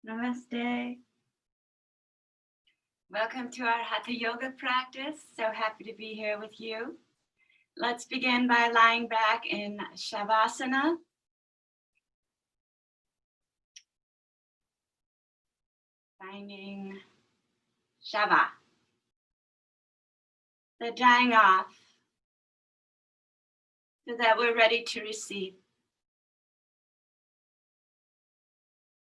Namaste. Welcome to our Hatha Yoga practice. So happy to be here with you. Let's begin by lying back in savasana. Finding shava, the dying off, so that we're ready to receive.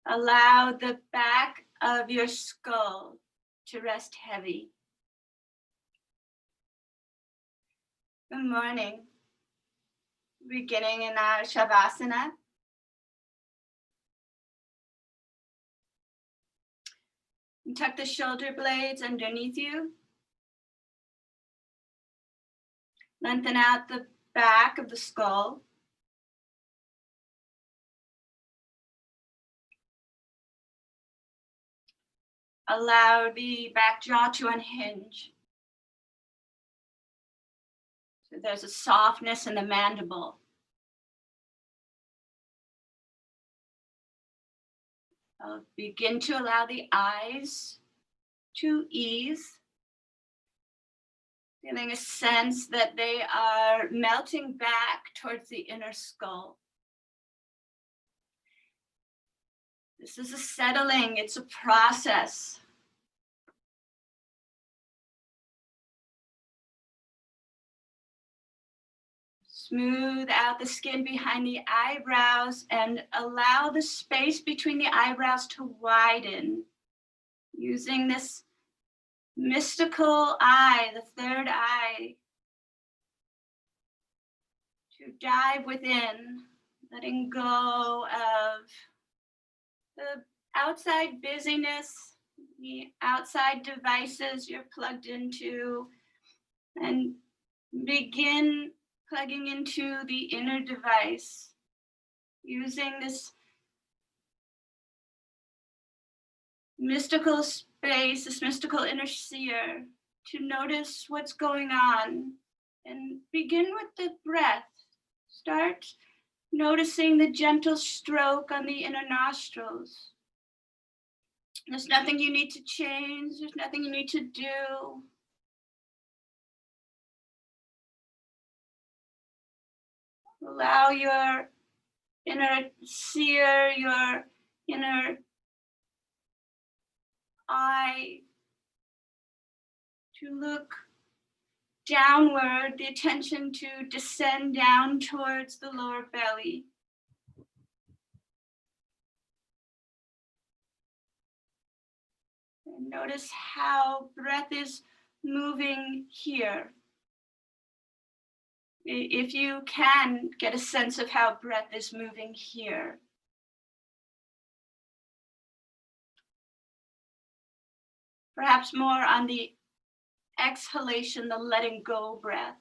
Allow the back of your skull to rest heavy. Good morning. Beginning in our shavasana. And tuck the shoulder blades underneath you. Lengthen out the back of the skull. Allow the back jaw to unhinge. So there's a softness in the mandible. Begin to allow the eyes to ease. Feeling a sense that they are melting back towards the inner skull. This is a settling, it's a process. Smooth out the skin behind the eyebrows and allow the space between the eyebrows to widen. Using this mystical eye, the third eye, to dive within, letting go of the outside busyness, the outside devices you're plugged into, and begin plugging into the inner device, using this mystical space, this mystical inner seer, to notice what's going on. And begin with the breath. Start noticing the gentle stroke on the inner nostrils. There's nothing you need to change. There's nothing you need to do. Allow your inner seer, your inner eye to look downward, the attention to descend down towards the lower belly. And notice how breath is moving here. If you can get a sense of how breath is moving here. Perhaps more on the exhalation, the letting go breath.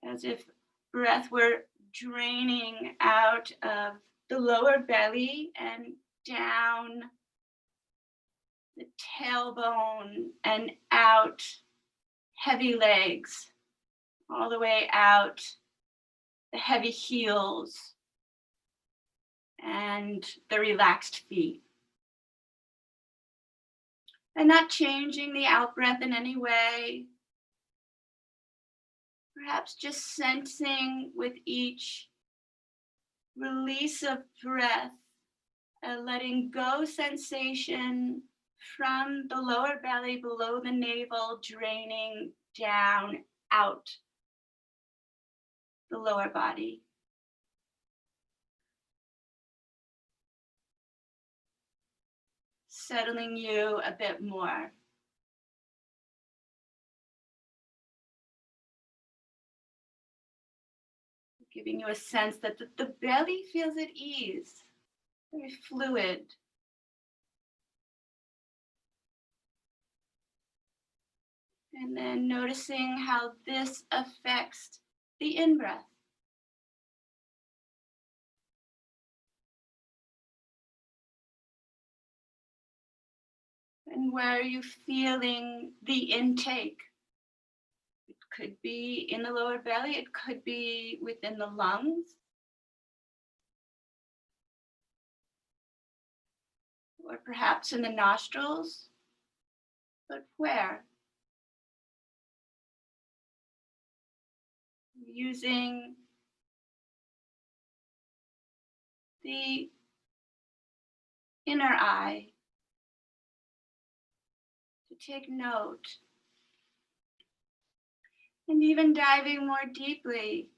As if breath were draining out of the lower belly and down the tailbone and out heavy legs, all the way out the heavy heels and the relaxed feet. And not changing the out breath in any way. Perhaps just sensing with each release of breath, a letting go sensation from the lower belly, below the navel, draining down, out the lower body. Settling you a bit more. Giving you a sense that the belly feels at ease, very fluid. And then noticing how this affects the in-breath. And where are you feeling the intake? It could be in the lower belly, it could be within the lungs. or perhaps in the nostrils, but where? Using the inner eye to take note, and even diving more deeply.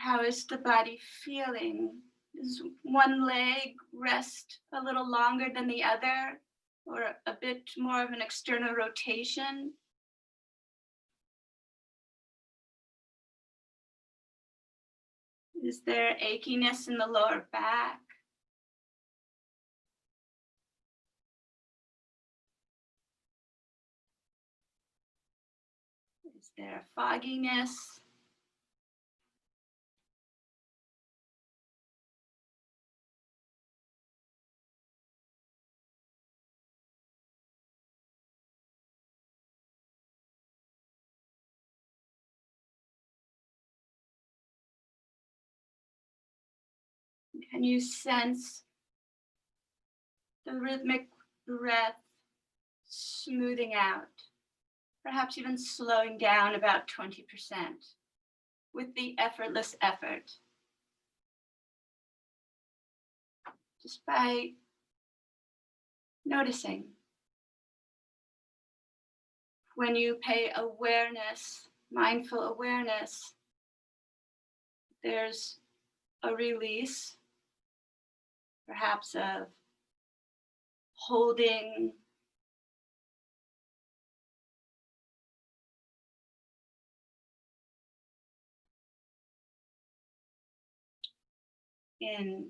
How is the body feeling? Does one leg rest a little longer than the other, or a bit more of an external rotation? Is there achiness in the lower back? Is there a fogginess? Can you sense the rhythmic breath smoothing out, perhaps even slowing down about 20% with the effortless effort? Just by noticing. When you pay awareness, mindful awareness, there's a release, perhaps of holding, in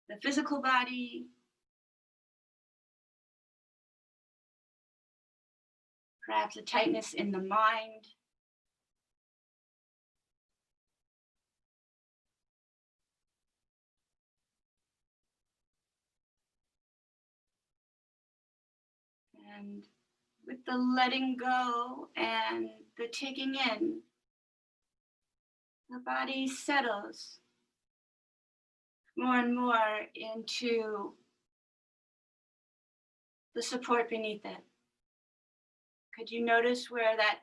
the physical body, perhaps a tightness in the mind. And with the letting go and the taking in, the body settles more and more into the support beneath it. Could you notice where that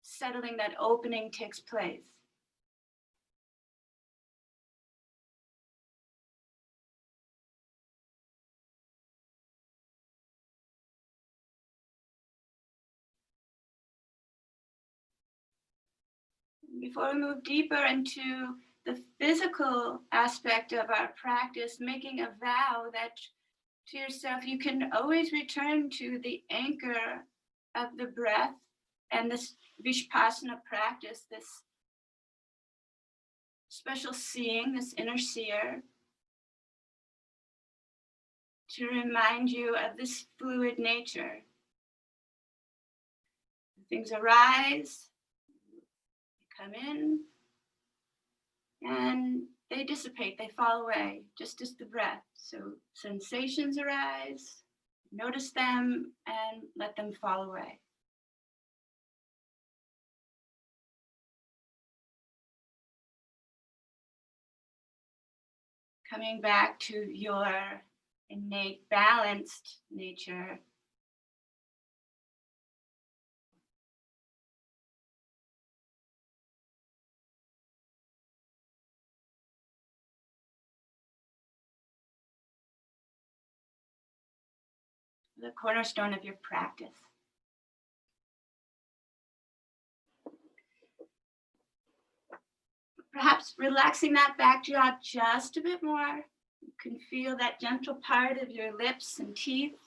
settling, that opening takes place? Before we move deeper into the physical aspect of our practice, making a vow that to yourself you can always return to the anchor of the breath and this Vipassana practice, this special seeing, this inner seer, to remind you of this fluid nature. Things arise, come in, and they dissipate, they fall away, just as the breath. So sensations arise, notice them, and let them fall away. Coming back to your innate balanced nature. The cornerstone of your practice. Perhaps relaxing that back jaw just a bit more. You can feel that gentle part of your lips and teeth.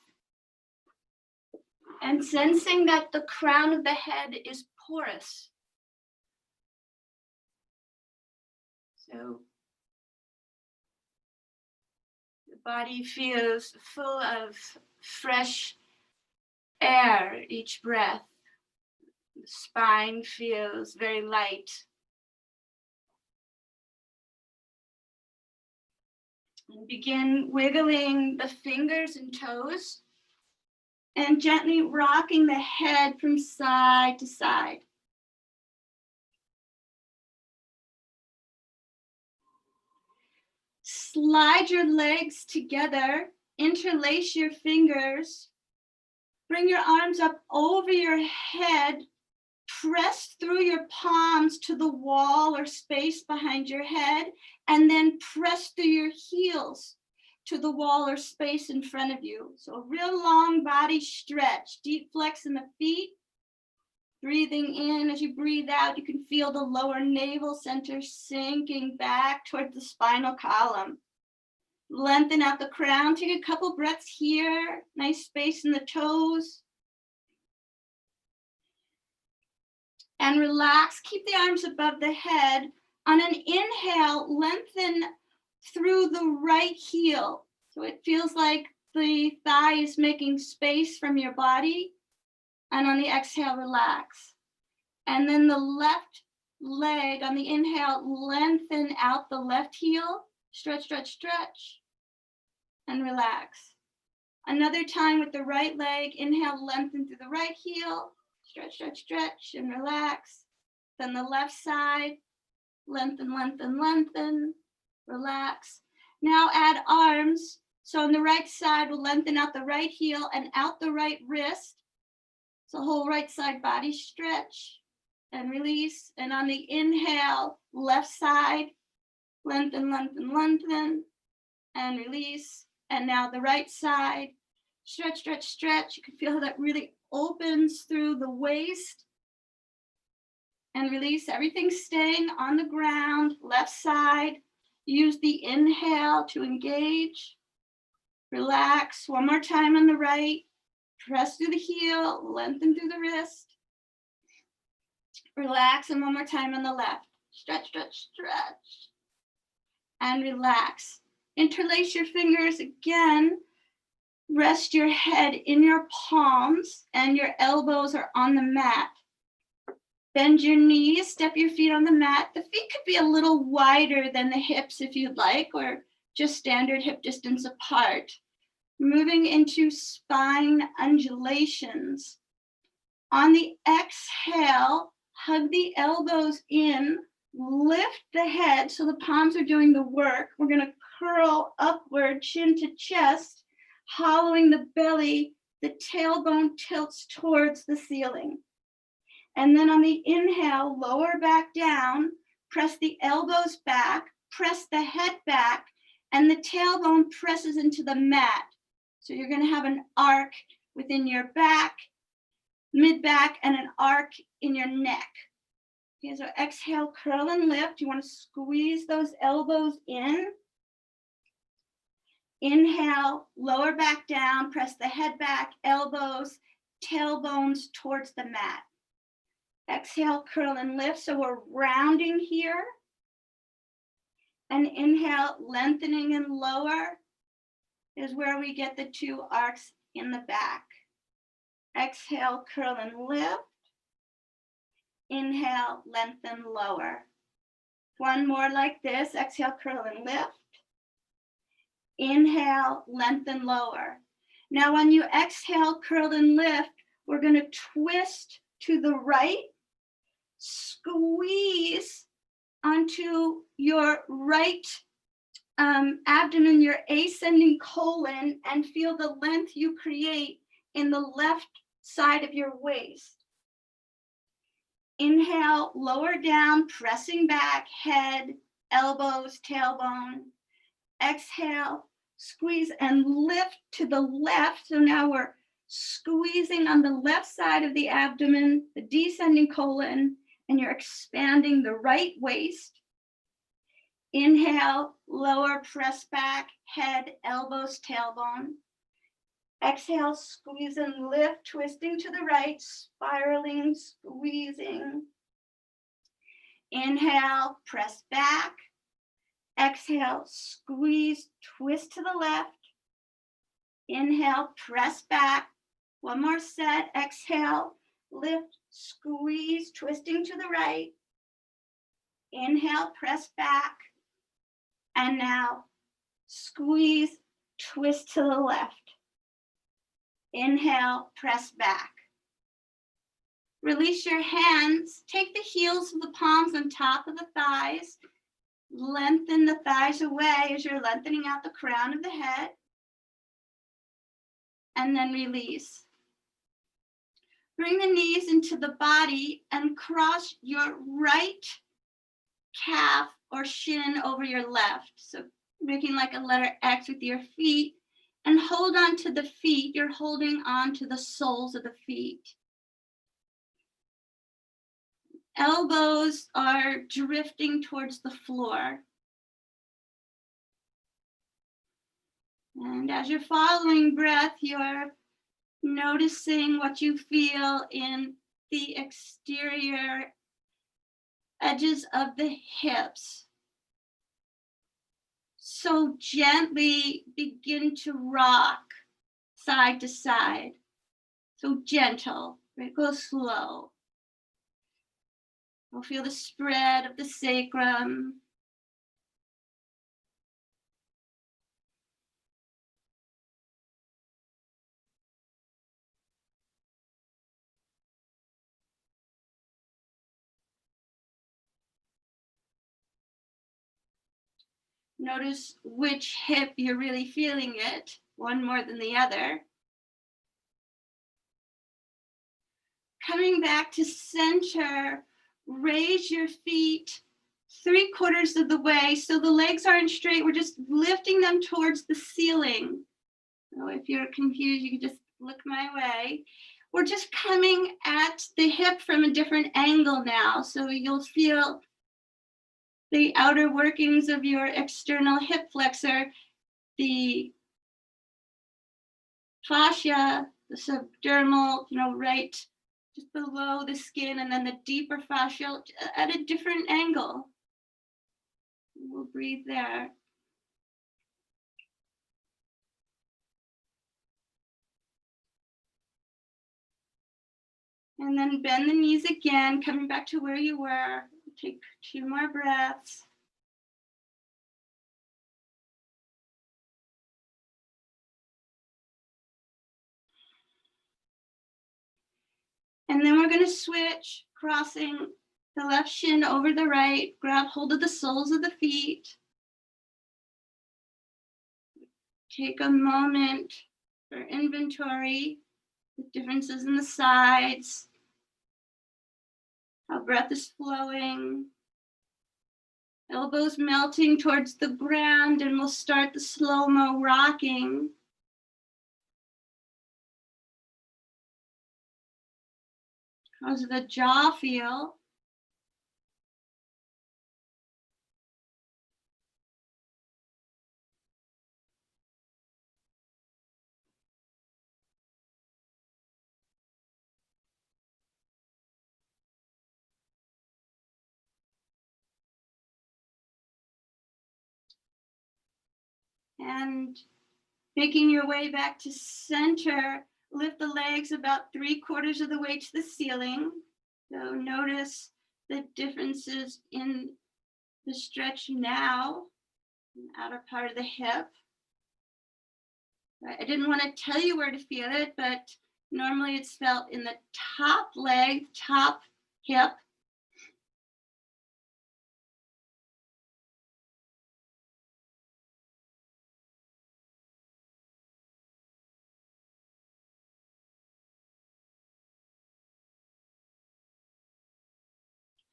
And sensing that the crown of the head is porous. So the body feels full of fresh air each breath. The spine feels very light. And begin wiggling the fingers and toes and gently rocking the head from side to side. slide your legs together, interlace your fingers, bring your arms up over your head, press through your palms to the wall or space behind your head, and then press through your heels to the wall or space in front of you. So a real long body stretch, deep flex in the feet. Breathing in, as you breathe out, you can feel the lower navel center sinking back towards the spinal column. Lengthen out the crown, take a couple breaths here, nice space in the toes. And relax, keep the arms above the head. On an inhale, lengthen through the right heel. So it feels like the thigh is making space from your body. And on the exhale, relax. And then the left leg, on the inhale, lengthen out the left heel. Stretch, stretch, stretch. And relax. Another time with the right leg, inhale, lengthen through the right heel. Stretch, stretch, stretch, and relax. Then the left side, lengthen, lengthen, lengthen. Relax. Now add arms. So on the right side, we'll lengthen out the right heel and out the right wrist. So whole right side body stretch and release. And on the inhale, left side, lengthen, lengthen, lengthen, and release. And now the right side, stretch, stretch, stretch. You can feel how that really opens through the waist. And release, everything staying on the ground, left side. Use the inhale to engage. Relax, one more time on the right. Press through the heel, lengthen through the wrist. Relax, and one more time on the left. Stretch, stretch, stretch. And relax. Interlace your fingers again. Rest your head in your palms and your elbows are on the mat. Bend your knees, step your feet on the mat. The feet could be a little wider than the hips if you'd like, or just standard hip distance apart. Moving into spine undulations. On the exhale, hug the elbows in, lift the head so the palms are doing the work. We're going to curl upward, chin to chest, hollowing the belly. The tailbone tilts towards the ceiling. And then on the inhale, lower back down, press the elbows back, press the head back, and the tailbone presses into the mat. So you're going to have an arc within your back, mid-back, and an arc in your neck. Okay, so exhale, curl and lift. You want to squeeze those elbows in. Inhale, lower back down, press the head back, elbows, tailbones towards the mat. Exhale, curl and lift. So we're rounding here. And inhale, lengthening and lower is where we get the two arcs in the back. Exhale, curl and lift. Inhale, lengthen, lower. One more like this. Exhale, curl and lift. Inhale, lengthen, lower. Now when you exhale, curl and lift, we're going to twist to the right, squeeze onto your right abdomen, your ascending colon, and feel the length you create in the left side of your waist. Inhale, lower down, pressing back, head, elbows, tailbone. Exhale, squeeze and lift to the left. So now we're squeezing on the left side of the abdomen, the descending colon, and you're expanding the right waist. Inhale, lower, press back, head, elbows, tailbone. Exhale, squeeze and lift, twisting to the right, spiraling, squeezing. Inhale, press back. Exhale, squeeze, twist to the left. Inhale, press back. One more set. Exhale, lift, squeeze, twisting to the right. Inhale, press back. And now squeeze, twist to the left. Inhale, press back. Release your hands. Take the heels of the palms on top of the thighs. Lengthen the thighs away as you're lengthening out the crown of the head. And then release. Bring the knees into the body and cross your right calf or shin over your left. So making like a letter X with your feet, and hold on to the feet. You're holding on to the soles of the feet. Elbows are drifting towards the floor. And as you're following breath, you're noticing what you feel in the exterior edges of the hips. So gently begin to rock side to side. So gentle, right? Go slow. We'll feel the spread of the sacrum. Notice which hip you're really feeling it, one more than the other. Coming back to center, raise your feet 3/4 of the way so the legs aren't straight. We're just lifting them towards the ceiling. So if you're confused, you can just look my way. We're just coming at the hip from a different angle now. So you'll feel the outer workings of your external hip flexor, the fascia, the subdermal, right just below the skin, and then the deeper fascia at a different angle. We'll breathe there. And then bend the knees again, coming back to where you were. Take 2 more breaths. And then we're going to switch, crossing the left shin over the right. Grab hold of the soles of the feet. Take a moment for inventory, the differences in the sides, how breath is flowing. Elbows melting towards the ground, and we'll start the slow-mo rocking. How's the jaw feel? And making your way back to center, lift the legs about 3/4 of the way to the ceiling. So notice the differences in the stretch now, in the outer part of the hip. I didn't want to tell you where to feel it, but normally it's felt in the top leg, top hip.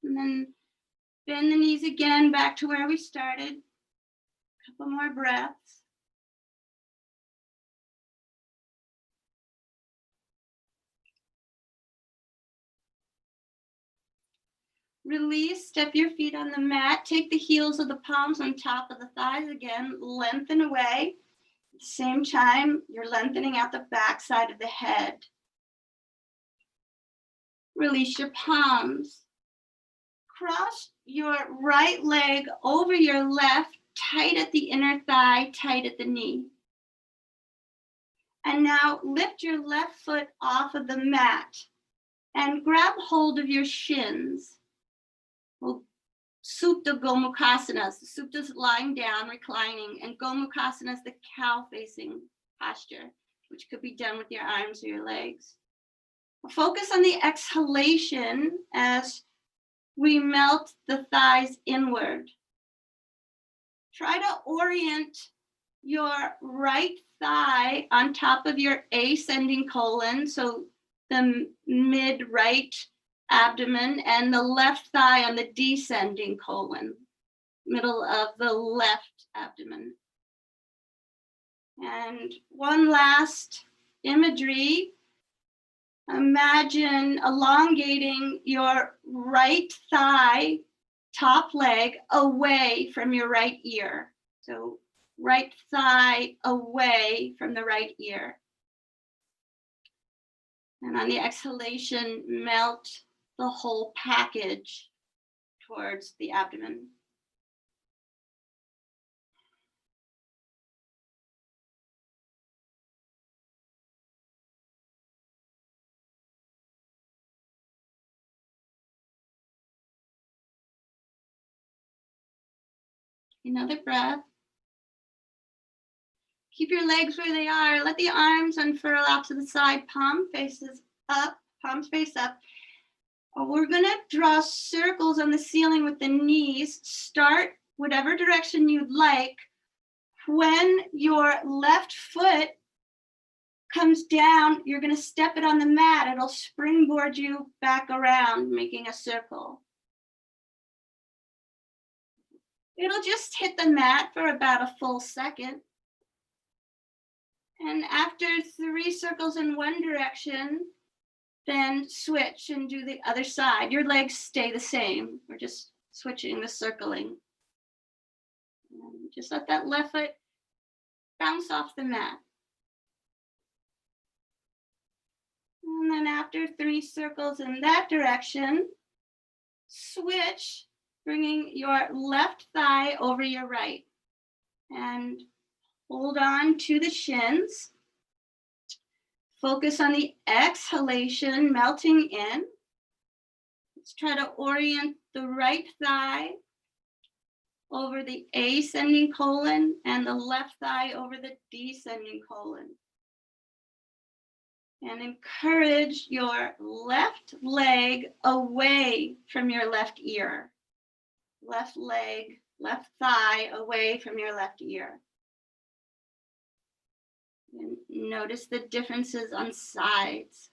And then bend the knees again back to where we started. A couple more breaths. Release, step your feet on the mat. Take the heels of the palms on top of the thighs again. Lengthen away. At the same time, you're lengthening out the back side of the head. Release your palms. Cross your right leg over your left, tight at the inner thigh, tight at the knee. And now lift your left foot off of the mat and grab hold of your shins. Well, Supta Gomukhasana. Supta is lying down, reclining, and Gomukhasana is the cow-facing posture, which could be done with your arms or your legs. Focus on the exhalation as we melt the thighs inward. try to orient your right thigh on top of your ascending colon, so the mid-right abdomen, and the left thigh on the descending colon, middle of the left abdomen. And one last imagery. Imagine elongating your right thigh, top leg, away from your right ear. So right thigh away from the right ear. And on the exhalation, melt the whole package towards the abdomen. Another breath. Keep your legs where they are. Let the arms unfurl out to the side, palm faces up, palms face up. We're gonna draw circles on the ceiling with the knees. Start whatever direction you'd like. When your left foot comes down, you're gonna step it on the mat. It'll springboard you back around, making a circle. It'll just hit the mat for about a full second. And after 3 circles in one direction, then switch and do the other side. Your legs stay the same. We're just switching the circling. And just let that left foot bounce off the mat. And then after 3 circles in that direction, switch, bringing your left thigh over your right. And hold on to the shins. Focus on the exhalation, melting in. Let's try to orient the right thigh over the ascending colon and the left thigh over the descending colon. And encourage your left leg away from your left ear. Left leg, left thigh away from your left ear. And notice the differences on sides.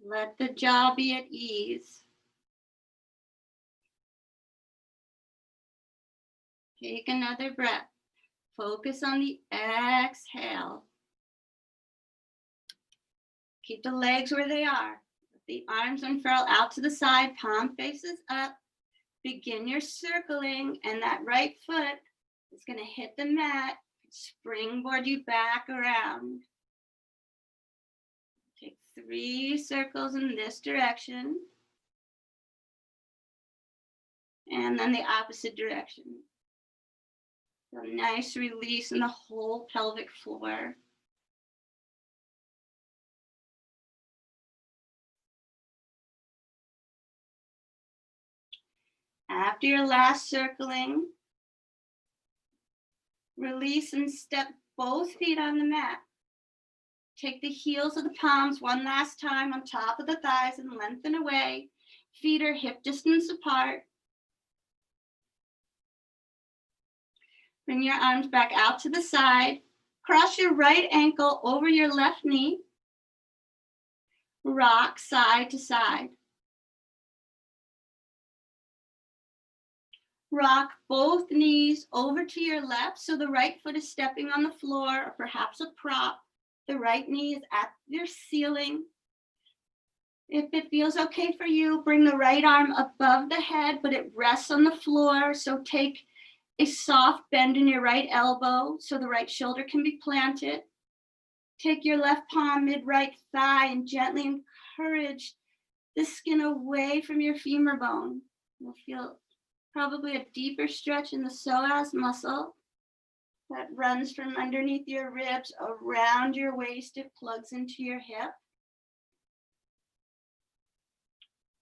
Let the jaw be at ease. Take another breath. Focus on the exhale. Keep the legs where they are. The arms unfurl out to the side, palm faces up. Begin your circling, and that right foot is going to hit the mat, springboard you back around. Take 3 circles in this direction, and then the opposite direction. So nice release in the whole pelvic floor. After your last circling, release and step both feet on the mat. Take the heels of the palms one last time on top of the thighs and lengthen away. Feet are hip distance apart. Bring your arms back out to the side. Cross your right ankle over your left knee. Rock side to side. Rock both knees over to your left so the right foot is stepping on the floor or perhaps a prop. The right knee is at your ceiling. If it feels okay for you, bring the right arm above the head, but it rests on the floor. So take a soft bend in your right elbow so the right shoulder can be planted. Take your left palm mid-right thigh and gently encourage the skin away from your femur bone. You'll feel probably a deeper stretch in the psoas muscle that runs from underneath your ribs around your waist. It plugs into your hip.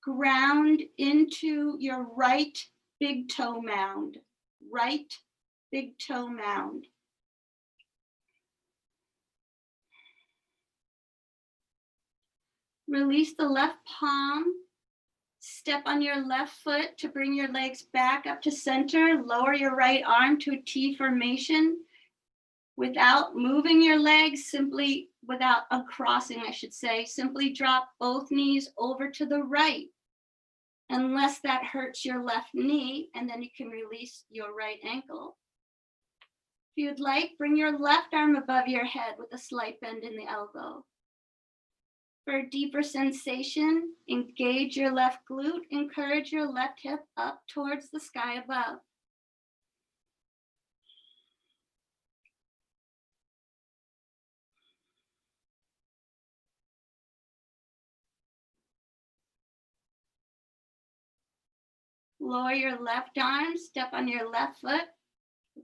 Ground into your right big toe mound. Right big toe mound. Release the left palm. Step on your left foot to bring your legs back up to center. Lower your right arm to a T formation. Without moving your legs, without uncrossing, I should say, simply drop both knees over to the right, unless that hurts your left knee, and then you can release your right ankle. If you'd like, bring your left arm above your head with a slight bend in the elbow. For a deeper sensation, engage your left glute, encourage your left hip up towards the sky above. Lower your left arm, step on your left foot,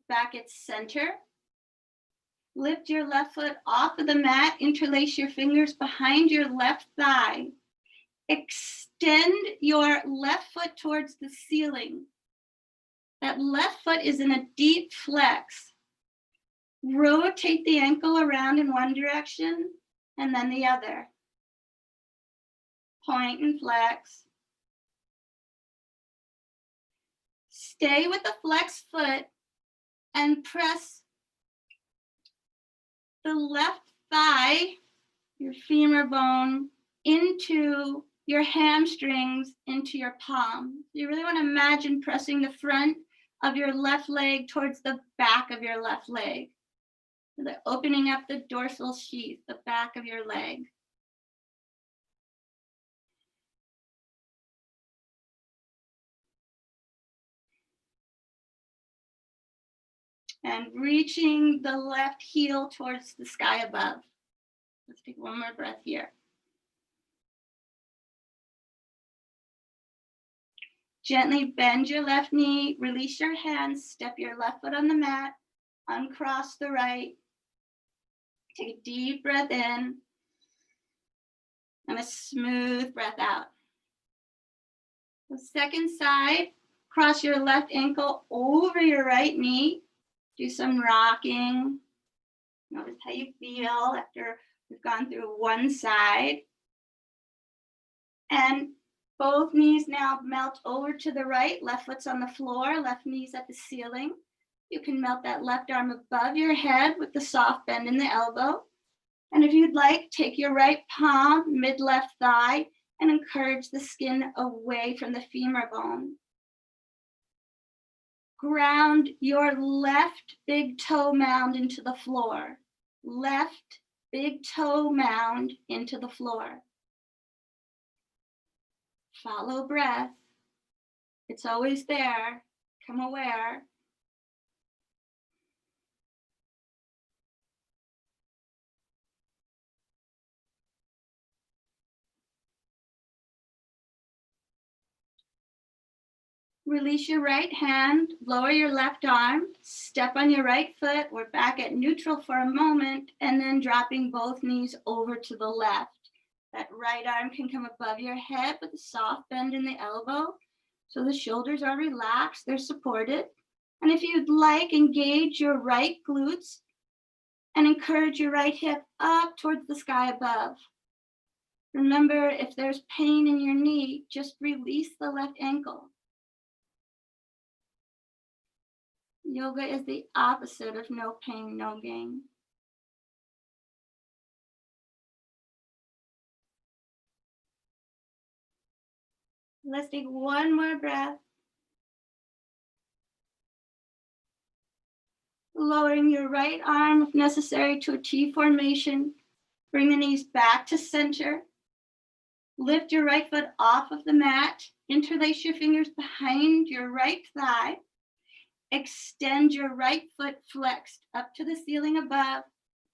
back at center. Lift your left foot off of the mat, interlace your fingers behind your left thigh. Extend your left foot towards the ceiling. That left foot is in a deep flex. Rotate the ankle around in one direction and then the other. Point and flex. Stay with the flexed foot and press the left thigh, your femur bone, into your hamstrings, into your palm. You really want to imagine pressing the front of your left leg towards the back of your left leg. Opening up the dorsal sheath, the back of your leg. And reaching the left heel towards the sky above. Let's take one more breath here. Gently bend your left knee, release your hands, step your left foot on the mat, uncross the right. Take a deep breath in and a smooth breath out. The second side, cross your left ankle over your right knee. Do some rocking. Notice how you feel after we've gone through one side. And both knees now melt over to the right. Left foot's on the floor, left knee's at the ceiling. You can melt that left arm above your head with the soft bend in the elbow. And if you'd like, take your right palm, mid-left thigh, and encourage the skin away from the femur bone. Ground your left big toe mound into the floor. Left big toe mound into the floor. Follow breath. It's always there. Become aware. Release your right hand, lower your left arm, step on your right foot. We're back at neutral for a moment, and then dropping both knees over to the left. That right arm can come above your head with a soft bend in the elbow. So the shoulders are relaxed, they're supported. And if you'd like, engage your right glutes and encourage your right hip up towards the sky above. Remember, if there's pain in your knee, just release the left ankle. Yoga is the opposite of no pain, no gain. Let's take one more breath. Lowering your right arm, if necessary, to a T formation. Bring the knees back to center. Lift your right foot off of the mat. Interlace your fingers behind your right thigh. Extend your right foot flexed up to the ceiling above.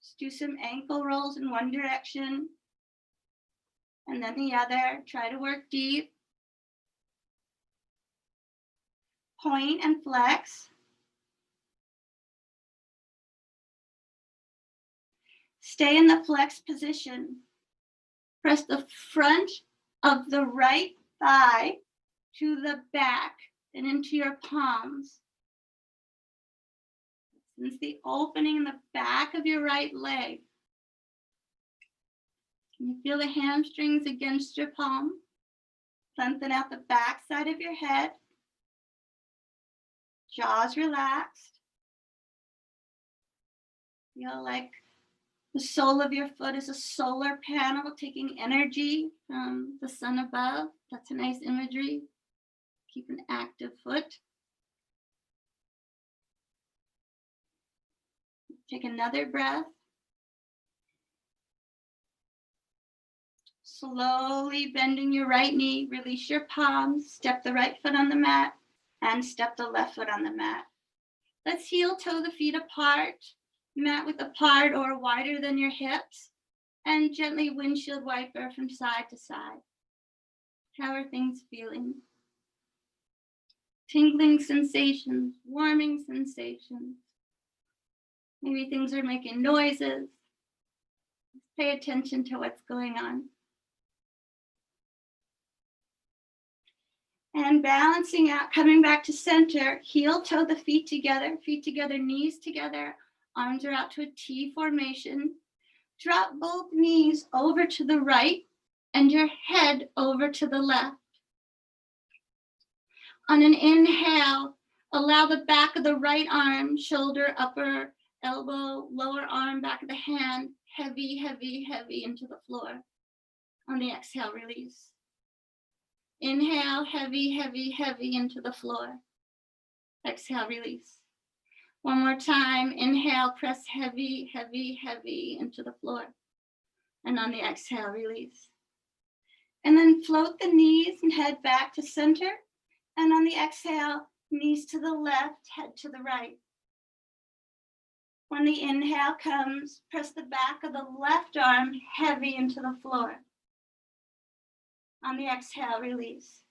Just do some ankle rolls in one direction and then the other. Try to work deep. Point and flex. Stay in the flex position. Press the front of the right thigh to the back and into your palms. Sense the opening in the back of your right leg. Can you feel the hamstrings against your palm? Lengthen out the back side of your head. Jaws relaxed. Feel like the sole of your foot is a solar panel taking energy from the sun above. That's a nice imagery. Keep an active foot. Take another breath. Slowly bending your right knee, release your palms, step the right foot on the mat, and step the left foot on the mat. Let's heel toe the feet apart, mat width apart or wider than your hips, and gently windshield wiper from side to side. How are things feeling? Tingling sensations, warming sensations. Maybe things are making noises. Pay attention to what's going on. And balancing out, coming back to center, heel toe the feet together, knees together, arms are out to a T formation. Drop both knees over to the right and your head over to the left. On an inhale, allow the back of the right arm, shoulder, upper elbow, lower arm, back of the hand, heavy, heavy, heavy into the floor. On the exhale, release. Inhale, heavy, heavy, heavy into the floor. Exhale, release. One more time. Inhale, press heavy, heavy, heavy into the floor. And on the exhale, release. And then float the knees and head back to center. And on the exhale, knees to the left, head to the right. When the inhale comes, press the back of the left arm heavy into the floor. On the exhale, release.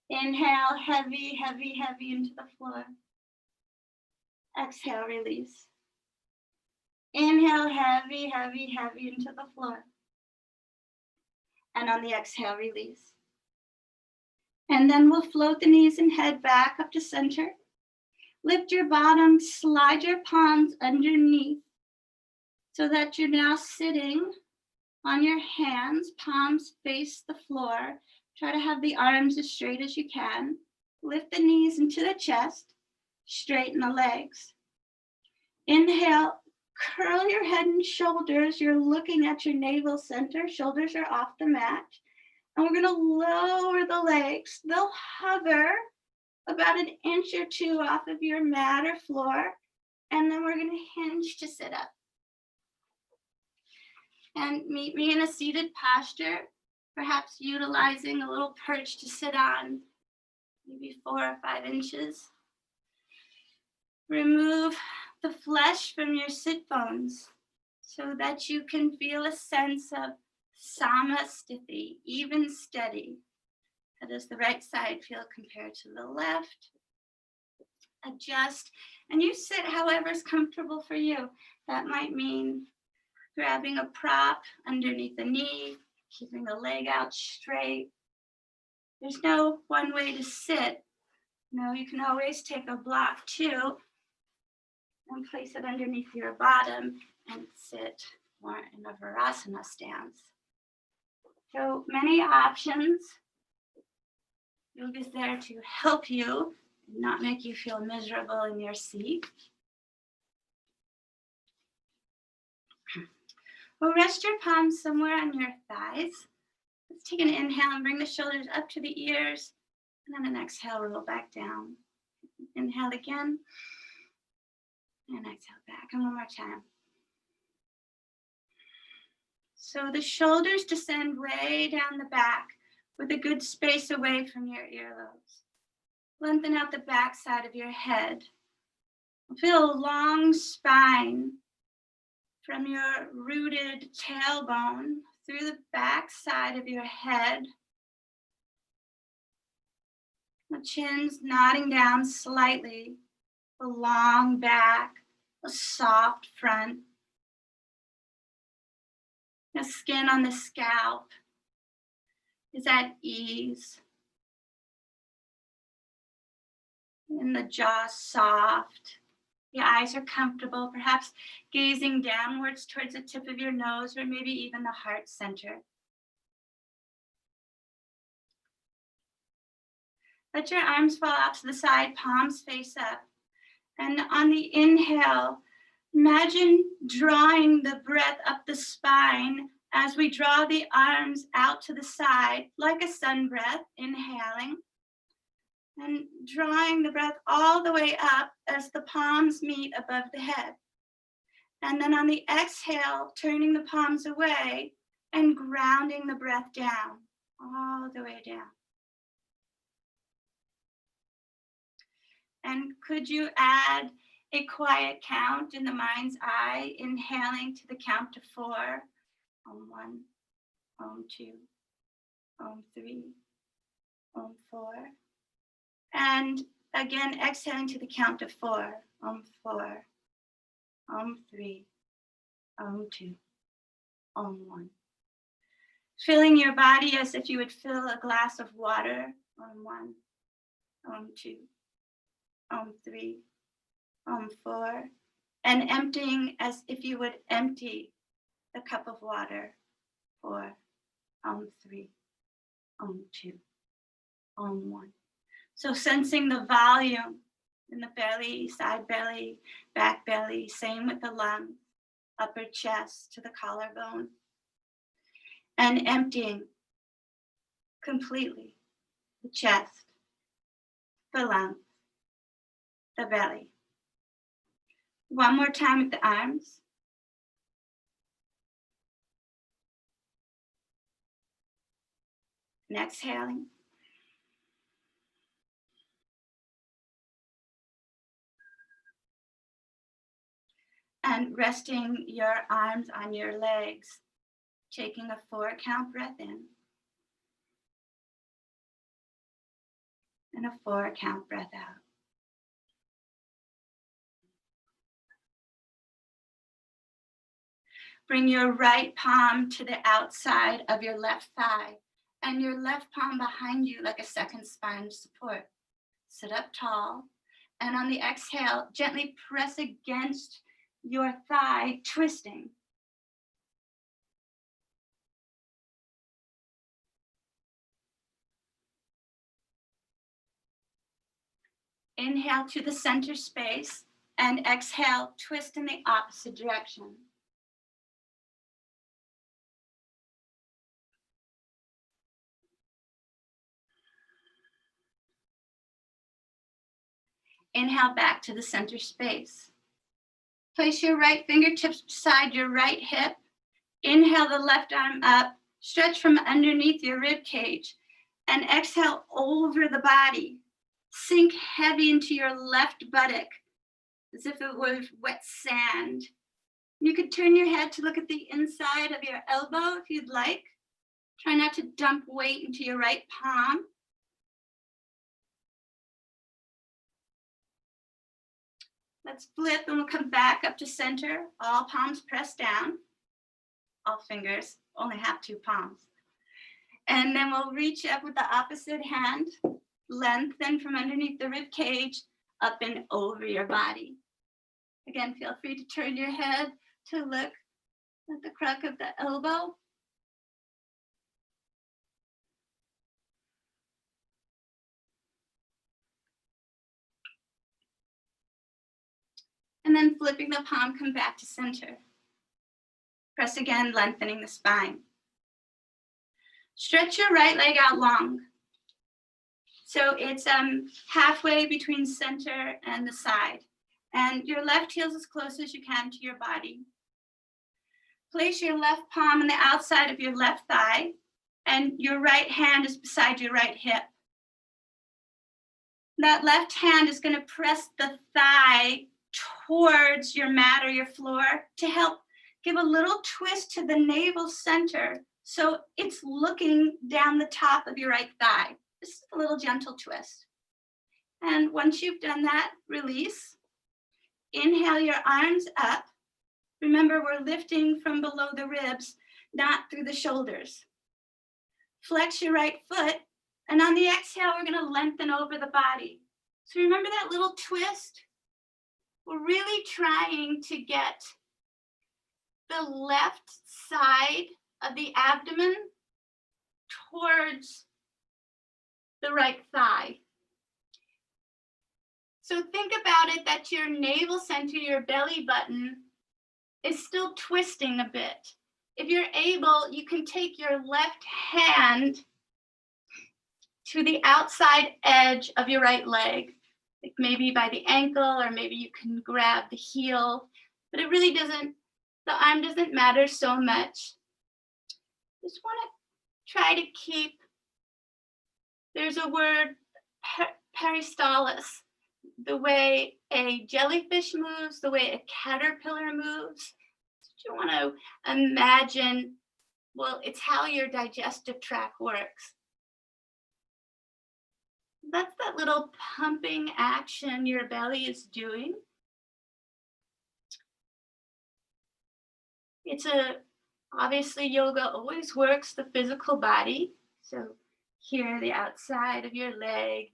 Inhale, heavy, heavy, heavy into the floor. Exhale, release. Inhale, heavy, heavy, heavy into the floor. And on the exhale, release. And then we'll float the knees and head back up to center. Lift your bottom, slide your palms underneath so that you're now sitting on your hands, palms face the floor. Try to have the arms as straight as you can. Lift the knees into the chest, straighten the legs. Inhale, curl your head and shoulders. You're looking at your navel center. Shoulders are off the mat. And we're going to lower the legs. They'll hover about an inch or two off of your mat or floor. And then we're going to hinge to sit up. And meet me in a seated posture, perhaps utilizing a little perch to sit on, maybe 4 or 5 inches. Remove the flesh from your sit bones so that you can feel a sense of samasthiti, even steady. How does the right side feel compared to the left? Adjust, and you sit however is comfortable for you. That might mean grabbing a prop underneath the knee, keeping the leg out straight. There's no one way to sit. No, you can always take a block too and place it underneath your bottom and sit more in a virasana stance. So many options. Yoga's there to help you and not make you feel miserable in your seat. Well, rest your palms somewhere on your thighs. Let's take an inhale and bring the shoulders up to the ears. And then an exhale, roll back down. Inhale again. And exhale back. And one more time. So the shoulders descend way down the back with a good space away from your earlobes. Lengthen out the back side of your head. Feel a long spine from your rooted tailbone through the back side of your head. The chin's nodding down slightly. A long back, a soft front. The skin on the scalp is at ease. And the jaw soft, The eyes are comfortable, perhaps gazing downwards towards the tip of your nose or maybe even the heart center. Let your arms fall out to the side, palms face up. And on the inhale, imagine drawing the breath up the spine as we draw the arms out to the side, like a sun breath, inhaling. And drawing the breath all the way up as the palms meet above the head. And then on the exhale, turning the palms away and grounding the breath down, all the way down. And could you add a quiet count in the mind's eye, inhaling to the count to 4, Om 1, Om 2, Om 3, Om 4. And again, exhaling to the count of 4, Om 4, Om 3, Om 2, Om 1. Filling your body as if you would fill a glass of water, Om 1, Om 2, Om 3, Om 4, and emptying as if you would empty the cup of water, 4, Om 3, Om 2, Om 1. So sensing the volume in the belly, side belly, back belly, same with the lungs, upper chest to the collarbone. And emptying completely the chest, the lungs, the belly. One more time with the arms. And exhaling. And resting your arms on your legs, taking a 4 count breath in and a 4 count breath out. Bring your right palm to the outside of your left thigh and your left palm behind you like a second spine support. Sit up tall, and on the exhale, gently press against your thigh, twisting. Inhale to the center space and exhale, twist in the opposite direction. Inhale back to the center space. Place your right fingertips beside your right hip. Inhale the left arm up, stretch from underneath your rib cage, and exhale over the body. Sink heavy into your left buttock as if it was wet sand. You could turn your head to look at the inside of your elbow if you'd like. Try not to dump weight into your right palm. Let's flip and we'll come back up to center. All palms pressed down. All fingers only have 2 palms. And then we'll reach up with the opposite hand, lengthen from underneath the rib cage, up and over your body. Again, feel free to turn your head to look at the crook of the elbow. And then flipping the palm, come back to center. Press again, lengthening the spine. Stretch your right leg out long. So it's halfway between center and the side. And your left heel's as close as you can to your body. Place your left palm on the outside of your left thigh, and your right hand is beside your right hip. That left hand is going to press the thigh towards your mat or your floor to help give a little twist to the navel center so it's looking down the top of your right thigh. Just a little gentle twist. And once you've done that, release. Inhale your arms up. Remember, we're lifting from below the ribs, not through the shoulders. Flex your right foot, and on the exhale, we're going to lengthen over the body. So remember that little twist? we're really trying to get the left side of the abdomen towards the right thigh. So think about it that your navel center, your belly button, is still twisting a bit. If you're able, you can take your left hand to the outside edge of your right leg, like maybe by the ankle, or maybe you can grab the heel, but it really doesn't, the arm doesn't matter so much. Just want to try to keep, there's a word, peristalsis, the way a jellyfish moves, the way a caterpillar moves. You want to imagine, well, it's how your digestive tract works. That's that little pumping action your belly is doing. Obviously yoga always works the physical body. So here, the outside of your leg,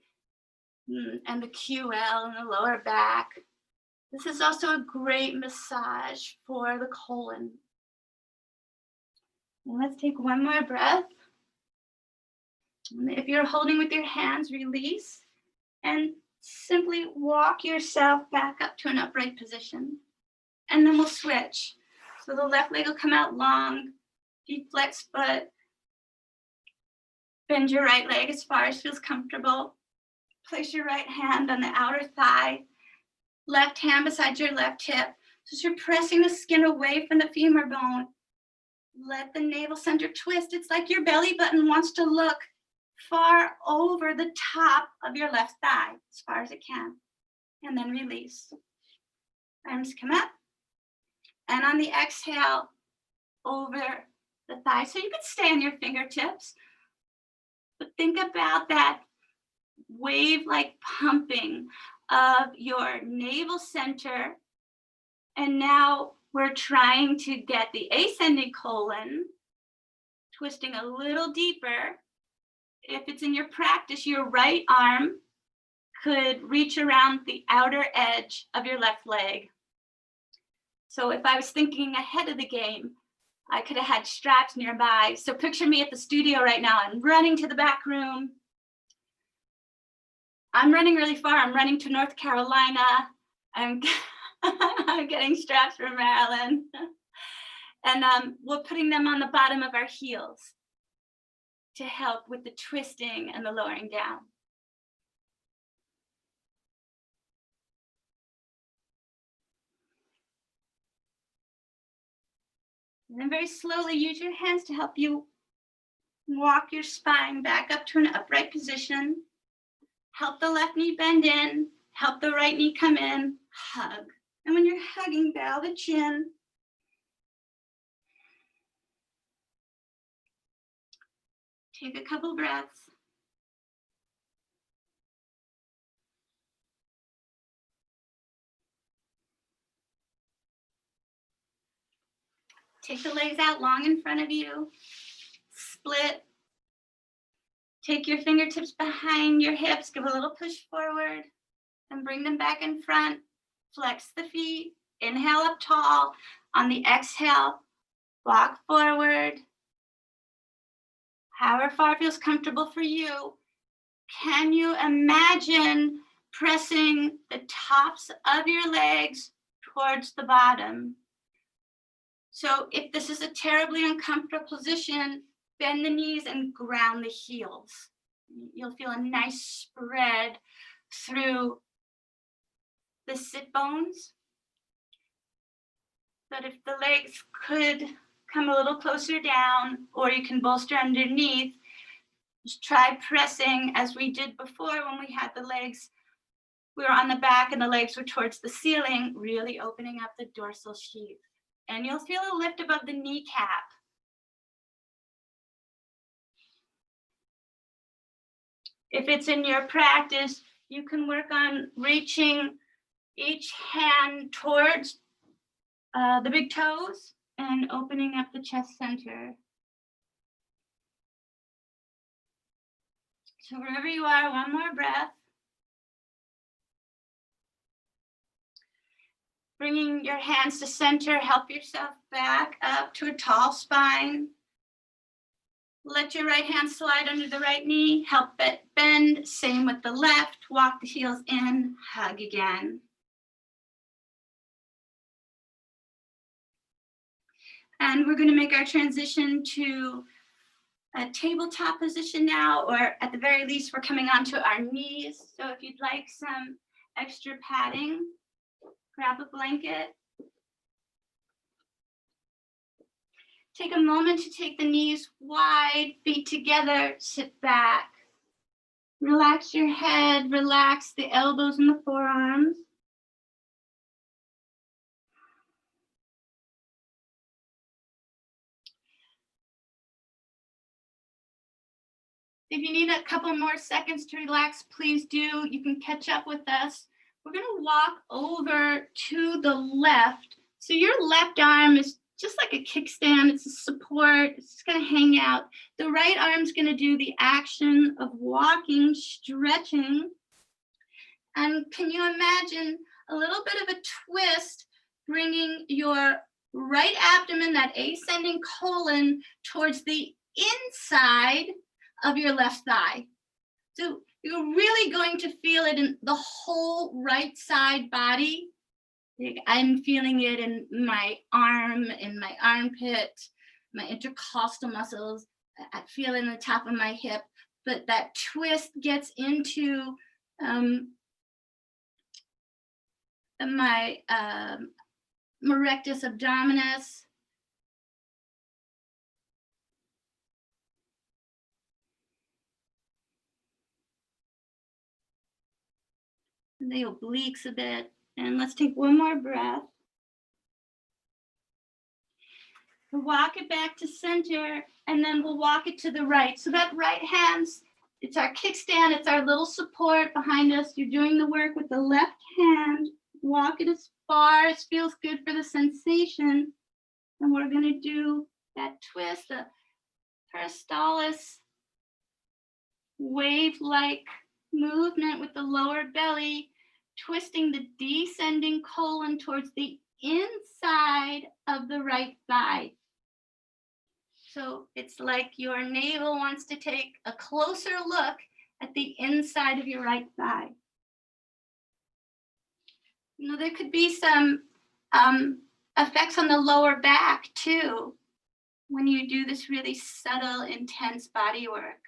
and the QL and the lower back. This is also a great massage for the colon. And let's take one more breath. If you're holding with your hands, release and simply walk yourself back up to an upright position. And then we'll switch. So the left leg will come out long, deep flex foot. Bend your right leg as far as feels comfortable. Place your right hand on the outer thigh, left hand beside your left hip. So as you're pressing the skin away from the femur bone, let the navel center twist. It's like your belly button wants to look far over the top of your left thigh, as far as it can. And then release. Arms come up. And on the exhale, over the thigh. So you can stay on your fingertips, but think about that wave-like pumping of your navel center. And now we're trying to get the ascending colon twisting a little deeper. If it's in your practice, your right arm could reach around the outer edge of your left leg. So if I was thinking ahead of the game, I could have had straps nearby. So picture me at the studio right now. I'm running to the back room. I'm running really far. I'm running to North Carolina. I'm getting straps from Maryland. And we're putting them on the bottom of our heels to help with the twisting and the lowering down. And then very slowly use your hands to help you walk your spine back up to an upright position. Help the left knee bend in, help the right knee come in, hug. And when you're hugging, bow the chin. Take a couple breaths. Take the legs out long in front of you. Split. Take your fingertips behind your hips. Give a little push forward and bring them back in front. Flex the feet. Inhale up tall. On the exhale, walk forward. However far feels comfortable for you. Can you imagine pressing the tops of your legs towards the bottom? So if this is a terribly uncomfortable position, bend the knees and ground the heels. You'll feel a nice spread through the sit bones. But if the legs could come a little closer down, or you can bolster underneath, just try pressing as we did before when we had the legs. We were on the back and the legs were towards the ceiling, really opening up the dorsal sheath. And you'll feel a lift above the kneecap. If it's in your practice, you can work on reaching each hand towards the big toes and opening up the chest center. So wherever you are, one more breath. Bringing your hands to center, help yourself back up to a tall spine. Let your right hand slide under the right knee, help it bend, same with the left, walk the heels in, hug again. And we're gonna make our transition to a tabletop position now, or at the very least, we're coming onto our knees. So if you'd like some extra padding, grab a blanket. Take a moment to take the knees wide, feet together, sit back. Relax your head, relax the elbows and the forearms. If you need a couple more seconds to relax, please do. You can catch up with us. We're gonna walk over to the left. So your left arm is just like a kickstand, it's a support, it's just gonna hang out. The right arm's gonna do the action of walking, stretching. And can you imagine a little bit of a twist, bringing your right abdomen, that ascending colon, towards the inside of your left thigh. So you're really going to feel it in the whole right side body. I'm feeling it in my arm, in my armpit, my intercostal muscles. I feel it in the top of my hip, but that twist gets into my rectus abdominis. The obliques a bit. And let's take one more breath. We'll walk it back to center, and then we'll walk it to the right. So that right hand's, it's our kickstand, it's our little support behind us. You're doing the work with the left hand. Walk it as far as feels good for the sensation. And we're gonna do that twist, the peristalsis wave-like movement with the lower belly, twisting the descending colon towards the inside of the right thigh. So it's like your navel wants to take a closer look at the inside of your right thigh. You know, there could be some effects on the lower back too, when you do this really subtle, intense body work.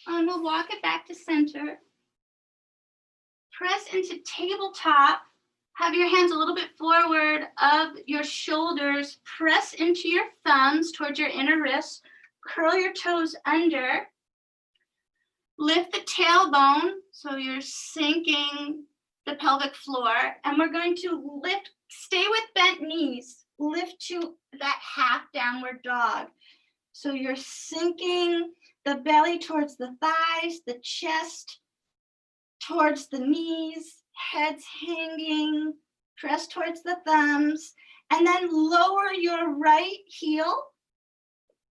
And we'll walk it back to center. Press into tabletop. Have your hands a little bit forward of your shoulders. Press into your thumbs towards your inner wrists. Curl your toes under. Lift the tailbone so you're sinking the pelvic floor. And we're going to lift, stay with bent knees. Lift to that half downward dog. So you're sinking the belly towards the thighs, the chest towards the knees, head's hanging, press towards the thumbs, and then lower your right heel,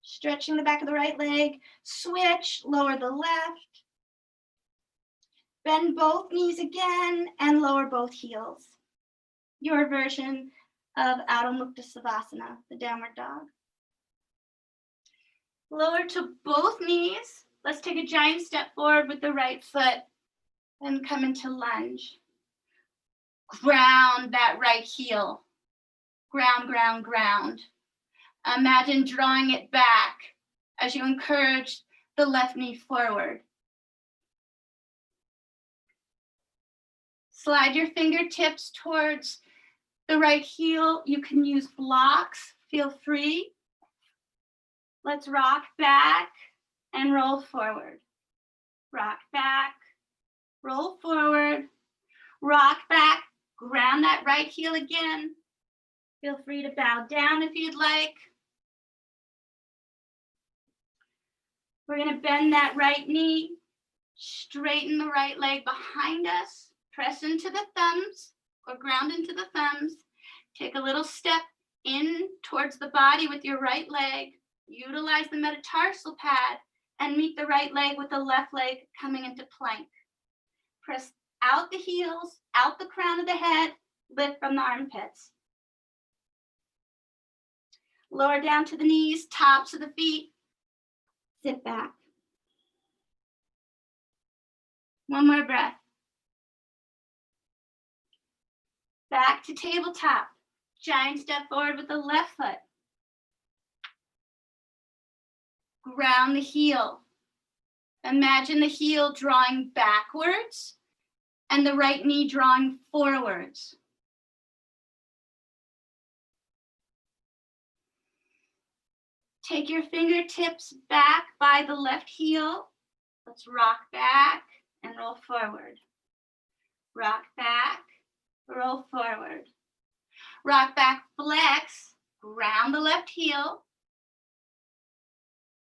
stretching the back of the right leg, switch, lower the left, bend both knees again, and lower both heels. Your version of Adho Mukha Savasana, the downward dog. Lower to both knees. Let's take a giant step forward with the right foot and come into lunge. Ground that right heel. Ground, ground, ground. Imagine drawing it back as you encourage the left knee forward. Slide your fingertips towards the right heel. You can use blocks, feel free. Let's rock back and roll forward. Rock back, roll forward, rock back, ground that right heel again. Feel free to bow down if you'd like. We're gonna bend that right knee, straighten the right leg behind us, press into the thumbs or ground into the thumbs. Take a little step in towards the body with your right leg. Utilize the metatarsal pad and meet the right leg with the left leg coming into plank. Press out the heels, out the crown of the head, lift from the armpits. Lower down to the knees, tops of the feet, sit back. One more breath. Back to tabletop. Giant step forward with the left foot. Ground the heel. Imagine the heel drawing backwards and the right knee drawing forwards. Take your fingertips back by the left heel. Let's rock back and roll forward. Rock back, roll forward. Rock back, flex, ground the left heel.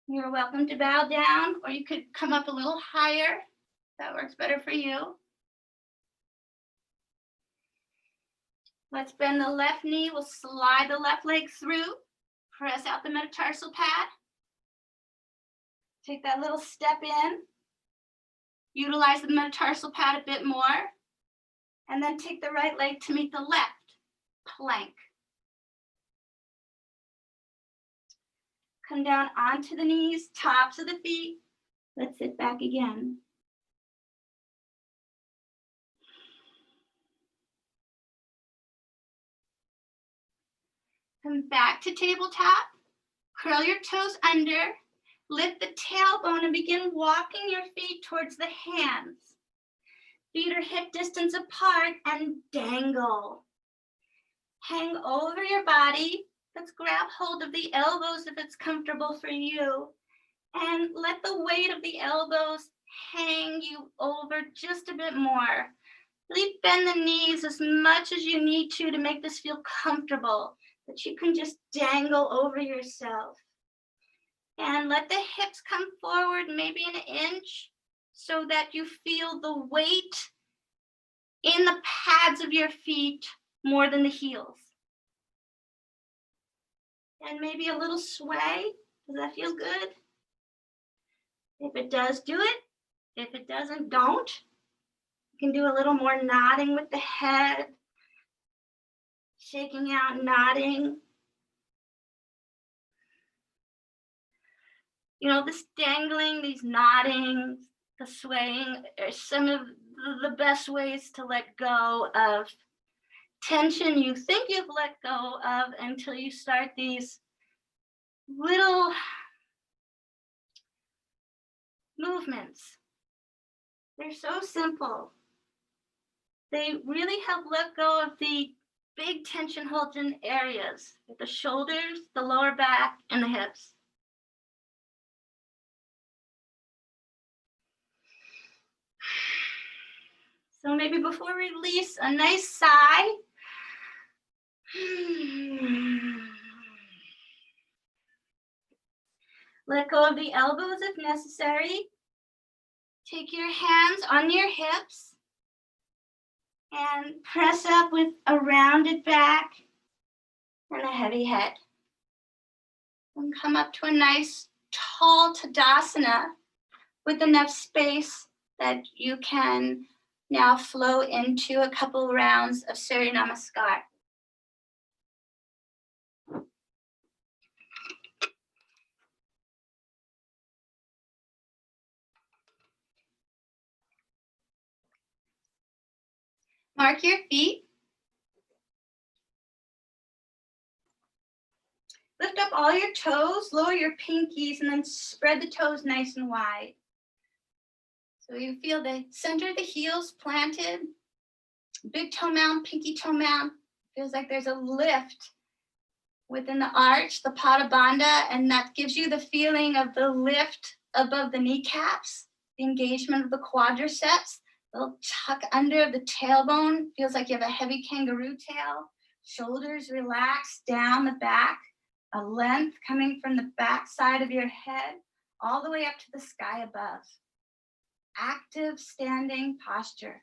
You're welcome to bow down, or you could come up a little higher. That works better for you. Let's bend the left knee. We'll slide the left leg through. Press out the metatarsal pad. Take that little step in. Utilize the metatarsal pad a bit more. And then take the right leg to meet the left. Plank. Come down onto the knees, tops of the feet. Let's sit back again. Come back to tabletop. Curl your toes under. Lift the tailbone and begin walking your feet towards the hands. Feet are hip distance apart and dangle. Hang over your body. Let's grab hold of the elbows if it's comfortable for you. And let the weight of the elbows hang you over just a bit more. Really bend the knees as much as you need to make this feel comfortable, that you can just dangle over yourself. And let the hips come forward maybe an inch so that you feel the weight in the pads of your feet more than the heels. And maybe a little sway. Does that feel good? If it does, do it. If it doesn't, don't. You can do a little more nodding with the head. Shaking out, nodding. You know, this dangling, these nodding, the swaying are some of the best ways to let go of tension you think you've let go of until you start these little movements. They're so simple. They really help let go of the big tension holds in areas, the shoulders, the lower back, and the hips. So maybe before we release, a nice sigh. Let go of the elbows if necessary. Take your hands on your hips and press up with a rounded back and a heavy head. And come up to a nice tall Tadasana with enough space that you can now flow into a couple rounds of Surya Namaskar. Mark your feet. Lift up all your toes, lower your pinkies, and then spread the toes nice and wide. So you feel the center of the heels planted, big toe mound, pinky toe mound. Feels like there's a lift within the arch, the Pada Bandha, and that gives you the feeling of the lift above the kneecaps, the engagement of the quadriceps, a little tuck under the tailbone. Feels like you have a heavy kangaroo tail. Shoulders relaxed down the back, a length coming from the back side of your head all the way up to the sky above. Active standing posture.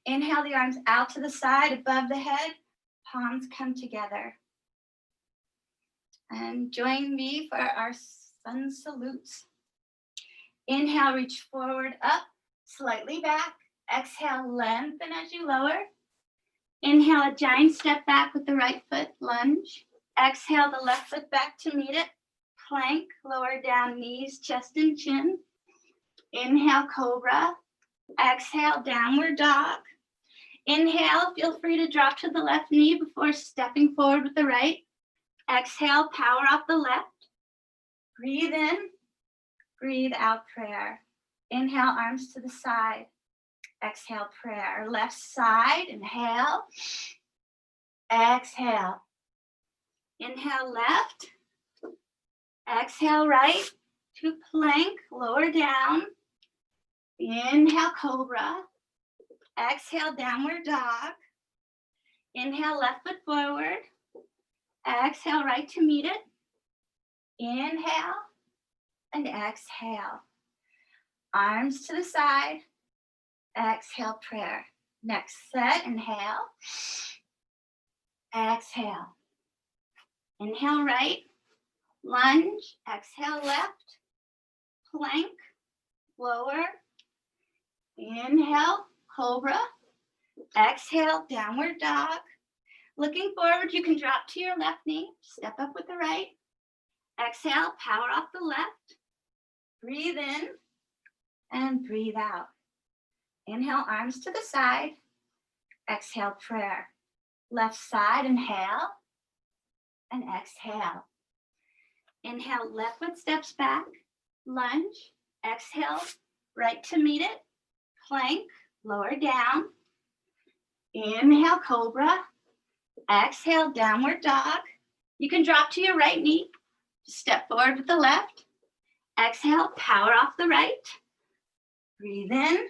Inhale the arms out to the side above the head, palms come together. And join me for our sun salutes. Inhale, reach forward, up, slightly back. Exhale, lengthen as you lower. Inhale, a giant step back with the right foot, lunge. Exhale, the left foot back to meet it. Plank, lower down knees, chest and chin. Inhale, cobra. Exhale, downward dog. Inhale, feel free to drop to the left knee before stepping forward with the right. Exhale, power off the left. Breathe in, breathe out, prayer. Inhale, arms to the side. Exhale, prayer. Left side, inhale. Exhale. Inhale, left. Exhale, right. To plank, lower down. Inhale, cobra. Exhale, downward dog. Inhale, left foot forward. Exhale, right to meet it. Inhale and exhale. Arms to the side. Exhale, prayer. Next set, inhale. Exhale. Inhale, right. Lunge. Exhale, left. Plank. Lower. Inhale, cobra. Exhale, downward dog. Looking forward, you can drop to your left knee. Step up with the right. Exhale, power off the left. Breathe in and breathe out. Inhale, arms to the side. Exhale, prayer. Left side, inhale and exhale. Inhale, left foot steps back. Lunge. Exhale, right to meet it. Plank, lower down. Inhale, cobra. Exhale, downward dog. You can drop to your right knee. Step forward with the left. Exhale, power off the right. Breathe in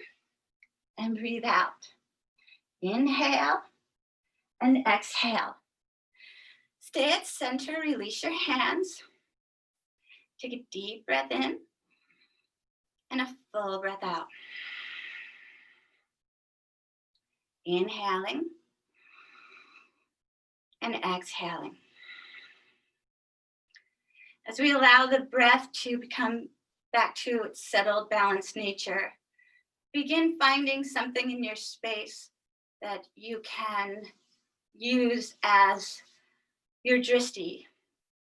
and breathe out. Inhale and exhale. Stay at center, release your hands. Take a deep breath in and a full breath out. Inhaling and exhaling. As we allow the breath to become back to its settled, balanced nature, begin finding something in your space that you can use as your drishti,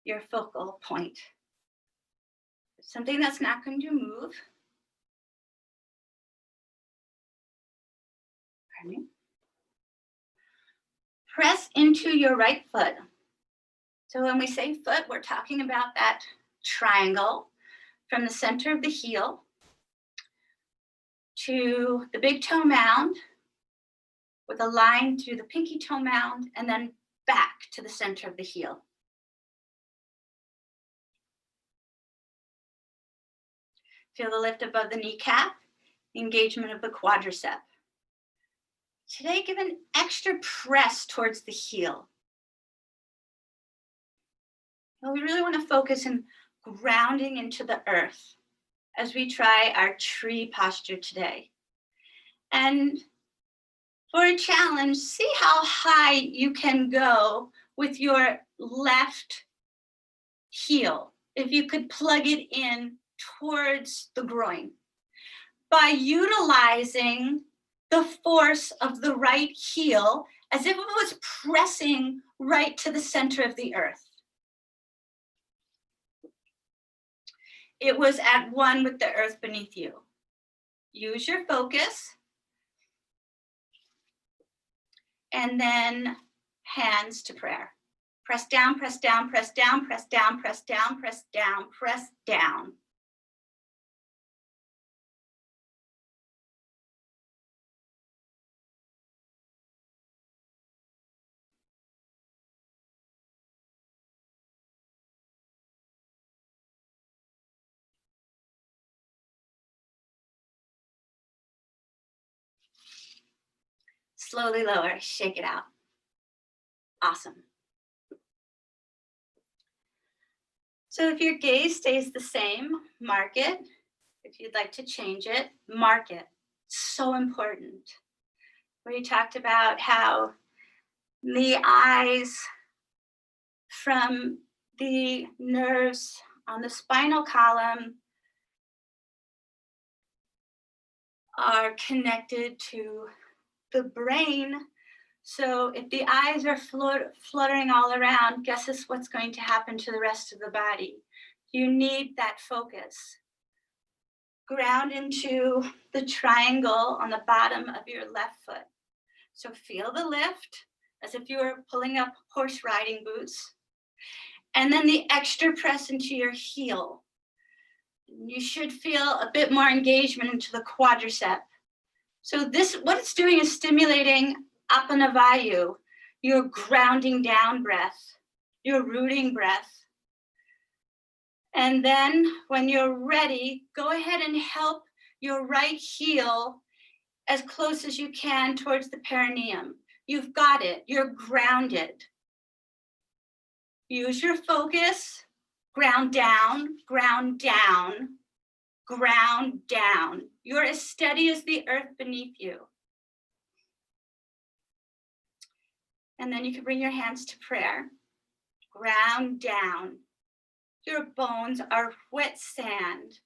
your focal point. Something that's not going to move. Pardon me. Press into your right foot. So when we say foot, we're talking about that triangle from the center of the heel to the big toe mound with a line through the pinky toe mound and then back to the center of the heel. Feel the lift above the kneecap, the engagement of the quadricep. Today, give an extra press towards the heel. We really want to focus on grounding into the earth as we try our tree posture today. And for a challenge, see how high you can go with your left heel. If you could plug it in towards the groin. By utilizing the force of the right heel as if it was pressing right to the center of the earth. It was at one with the earth beneath you. Use your focus. And then hands to prayer. Press down, press down, press down, press down, press down, press down, press down. Slowly lower, shake it out. Awesome. So if your gaze stays the same, mark it. If you'd like to change it, mark it. So important. We talked about how the eyes from the nerves on the spinal column are connected to the brain. So if the eyes are fluttering all around, guess what's going to happen to the rest of the body? You need that focus. Ground into the triangle on the bottom of your left foot. So feel the lift as if you were pulling up horse riding boots. And then the extra press into your heel. You should feel a bit more engagement into the quadricep. So this, what it's doing is stimulating apanavayu, your grounding down breath, your rooting breath. And then when you're ready, go ahead and help your right heel as close as you can towards the perineum. You've got it, you're grounded. Use your focus, ground down, ground down, ground down. You're as steady as the earth beneath you. And then you can bring your hands to prayer. Ground down. Your bones are wet sand.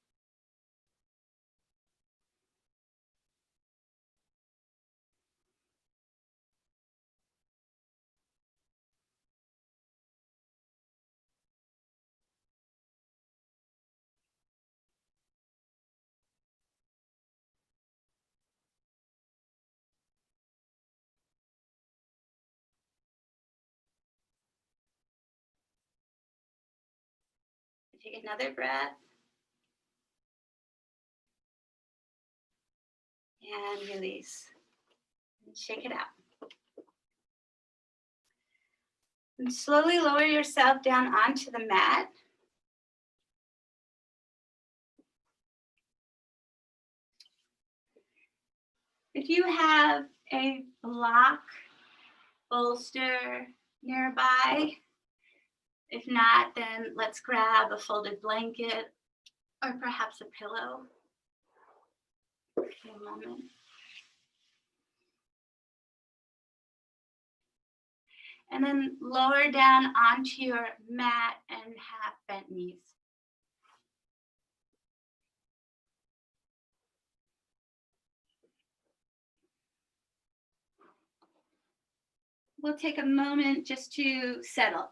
Take another breath. And release. And shake it out. And slowly lower yourself down onto the mat. If you have a block, bolster nearby, if not, then let's grab a folded blanket or perhaps a pillow. A moment. And then lower down onto your mat and half bent knees. We'll take a moment just to settle.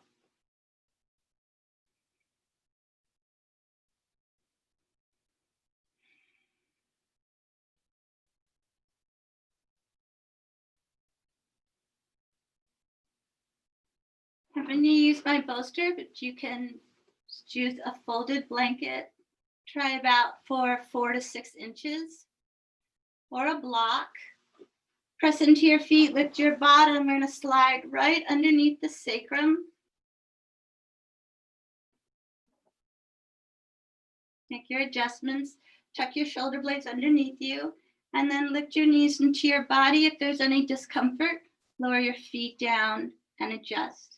I'm going to use my bolster, but you can use a folded blanket. Try about 4 to 6 inches, or a block. Press into your feet, lift your bottom. We're going to slide right underneath the sacrum. Make your adjustments. Tuck your shoulder blades underneath you, and then lift your knees into your body. If there's any discomfort, lower your feet down and adjust.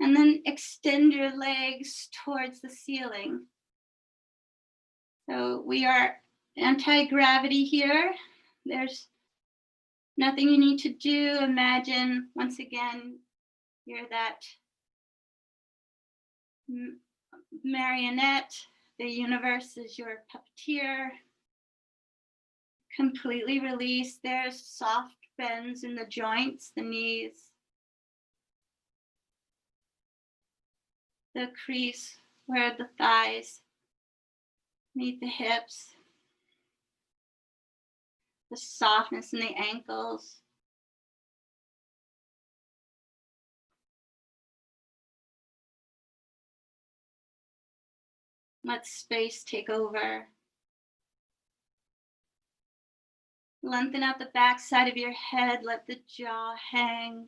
And then extend your legs towards the ceiling. So we are anti-gravity here. There's nothing you need to do. Imagine, once again, you're that marionette. The universe is your puppeteer. Completely release. There's soft bends in the joints, the knees, the crease where the thighs meet the hips, the softness in the ankles. Let space take over. Lengthen out the back side of your head. Let the jaw hang.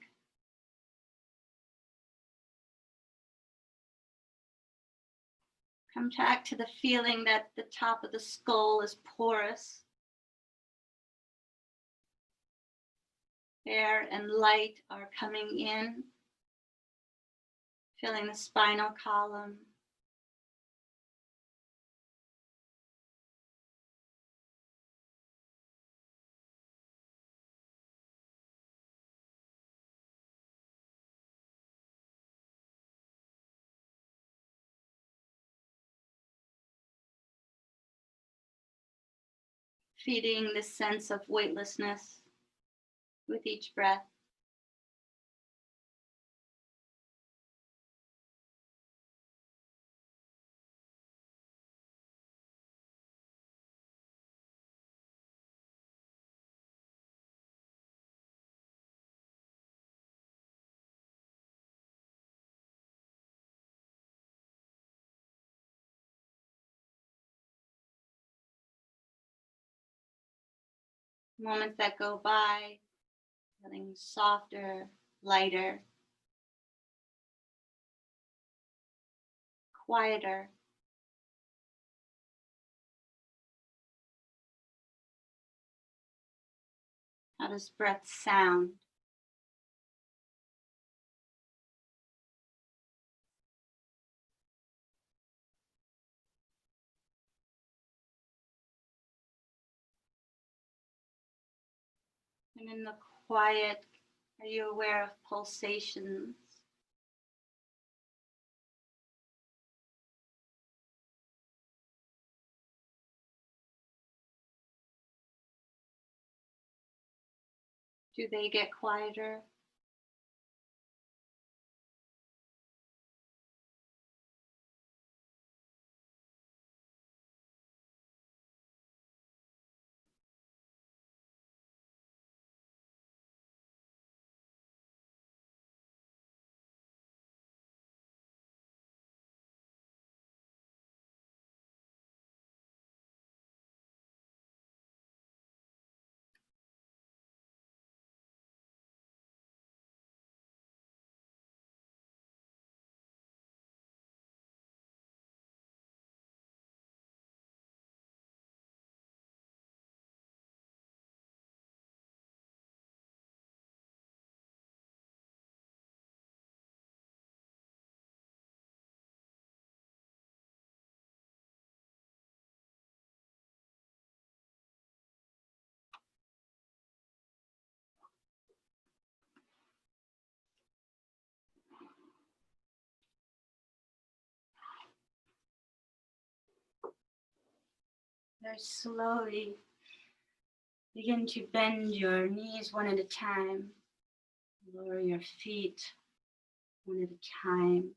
Come back to the feeling that the top of the skull is porous. Air and light are coming in, filling the spinal column. feeding the sense of weightlessness with each breath. Moments that go by, feeling softer, lighter, quieter. How does breath sound? And in the quiet, are you aware of pulsations? Do they get quieter? Very slowly begin to bend your knees one at a time. Lower your feet one at a time.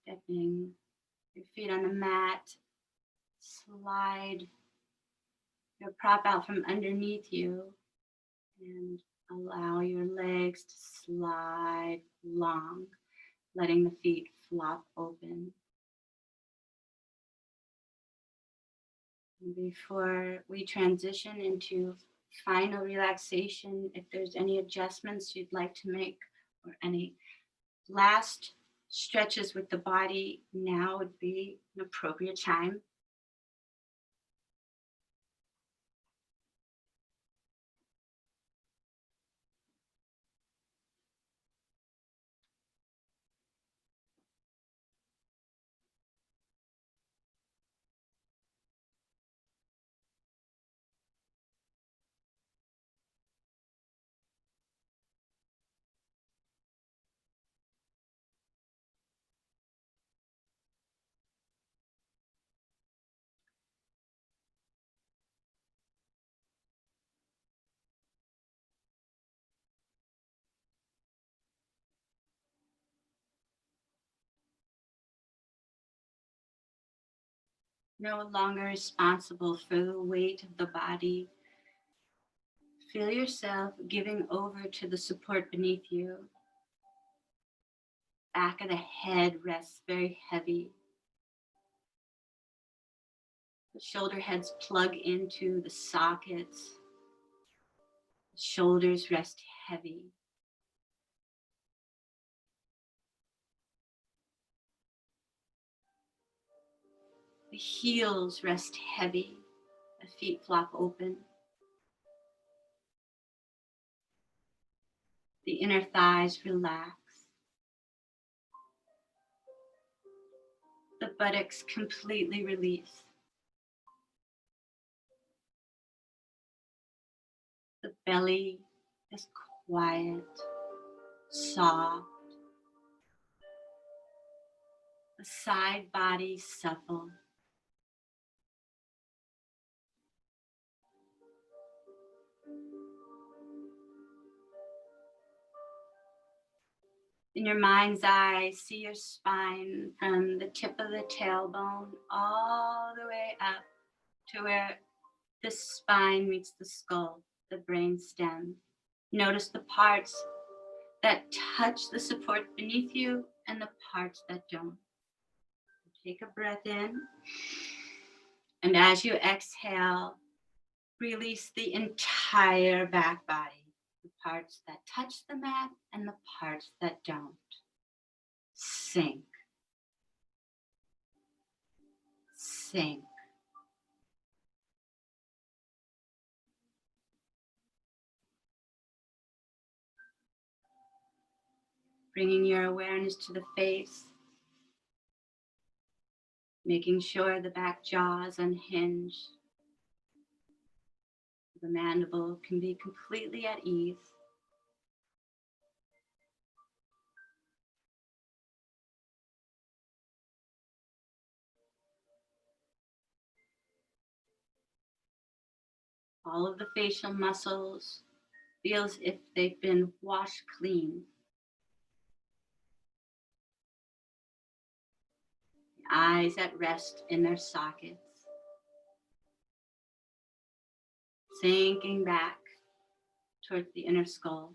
Stepping your feet on the mat. Slide your prop out from underneath you and allow your legs to slide long, letting the feet flop open. And before we transition into final relaxation, if there's any adjustments you'd like to make or any last stretches with the body, now would be an appropriate time. No longer responsible for the weight of the body. Feel yourself giving over to the support beneath you. Back of the head rests very heavy. The shoulder heads plug into the sockets. The shoulders rest heavy. The heels rest heavy. The feet flop open. The inner thighs relax. The buttocks completely release. The belly is quiet, soft. The side body supple. In your mind's eye, see your spine from the tip of the tailbone all the way up to where the spine meets the skull, the brain stem. Notice the parts that touch the support beneath you and the parts that don't. Take a breath in, and as you exhale, release the entire back body, the parts that touch the mat and the parts that don't. Sink. Sink. Bringing your awareness to the face, making sure the back jaw is unhinged. The mandible can be completely at ease. All of the facial muscles feel as if they've been washed clean. The eyes at rest in their sockets. Sinking back towards the inner skull.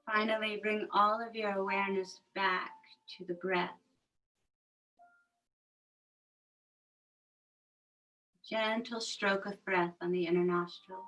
Finally, bring all of your awareness back to the breath. Gentle stroke of breath on the inner nostrils.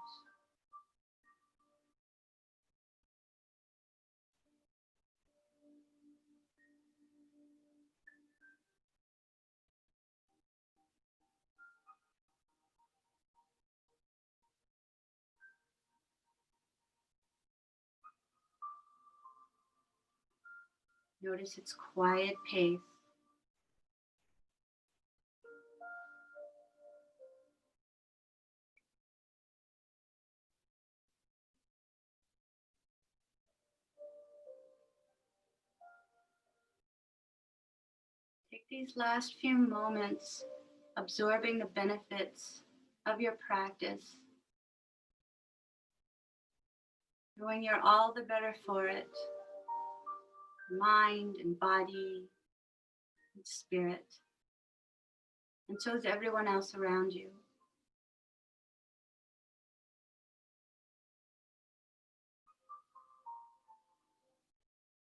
Notice its quiet pace. Take these last few moments absorbing the benefits of your practice, knowing you're all the better for it, mind and body and spirit, and so is everyone else around you.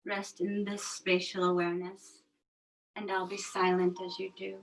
Rest in this spatial awareness, and I'll be silent as you do.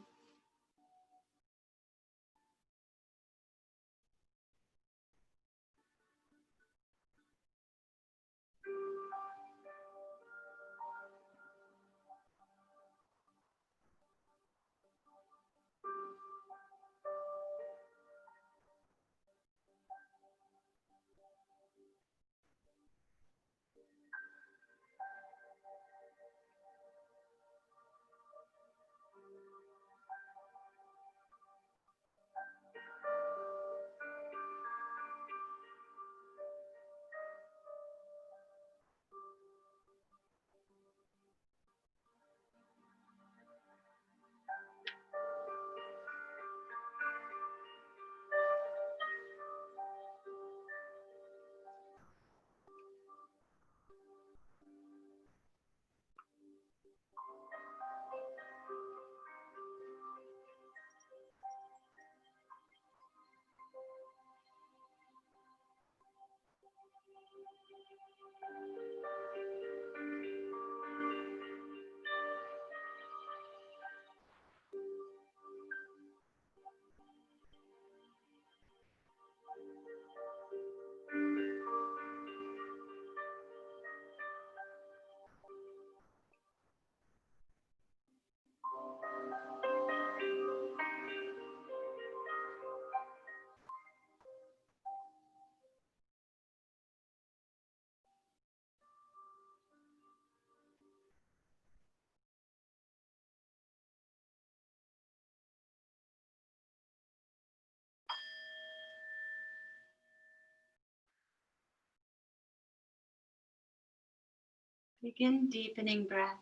Begin deepening breath,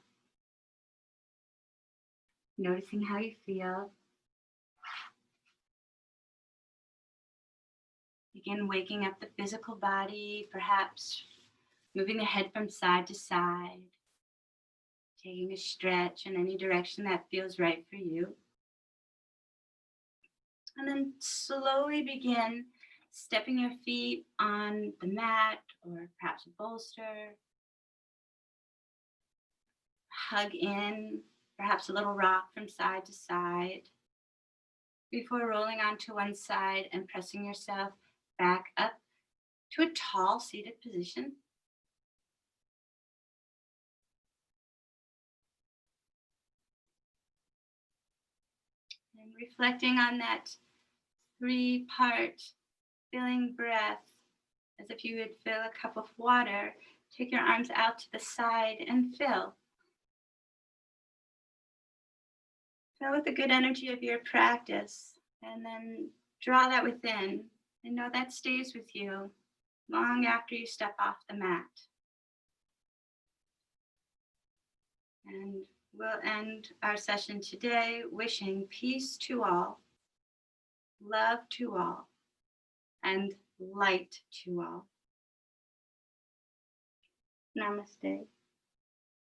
noticing how you feel. Begin waking up the physical body, perhaps moving the head from side to side, taking a stretch in any direction that feels right for you. And then slowly begin stepping your feet on the mat or perhaps a bolster. Hug in, perhaps a little rock from side to side, before rolling onto one side and pressing yourself back up to a tall seated position. And reflecting on that 3-part filling breath, as if you would fill a cup of water, take your arms out to the side and fill. Fill with the good energy of your practice, and then draw that within, and know that stays with you long after you step off the mat. And we'll end our session today wishing peace to all, love to all, and light to all. Namaste.